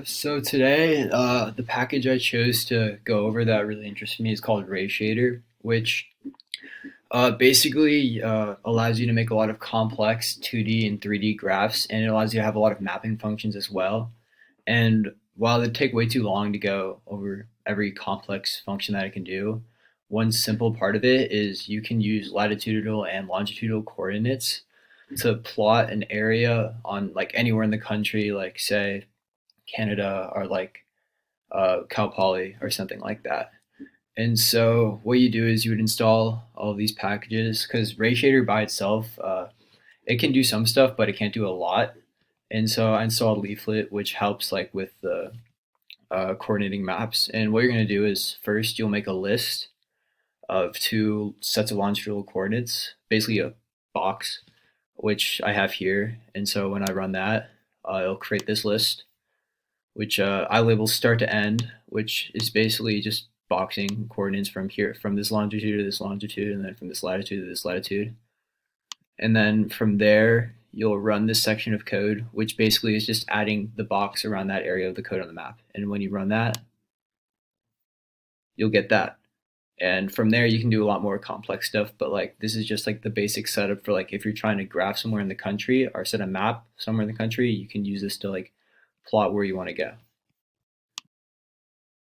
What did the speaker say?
So today, the package I chose to go over that really interests me is called Ray Shader, which basically allows you to make a lot of complex 2D and 3D graphs, and it allows you to have a lot of mapping functions as well. And while it take way too long to go over every complex function that it can do, one simple part of it is you can use latitudinal and longitudinal coordinates to plot an area on like anywhere in the country, like say Canada or like Cal Poly or something like that. And so what you do is you would install all of these packages because Ray Shader by itself, it can do some stuff, but it can't do a lot. And so I installed Leaflet, which helps like with the coordinating maps. And what you're going to do is first you'll make a list of two sets of longitudinal coordinates, basically a box, which I have here. And so when I run that, it'll create this list which I label start to end, which is basically just boxing coordinates from here, from this longitude to this longitude, and then from this latitude to this latitude. And then from there, you'll run this section of code, which basically is just adding the box around that area of the code on the map. And when you run that, you'll get that. And from there, you can do a lot more complex stuff. But like, this is just like the basic setup for like if you're trying to graph somewhere in the country or set a map somewhere in the country, you can use this to like plot where you want to go.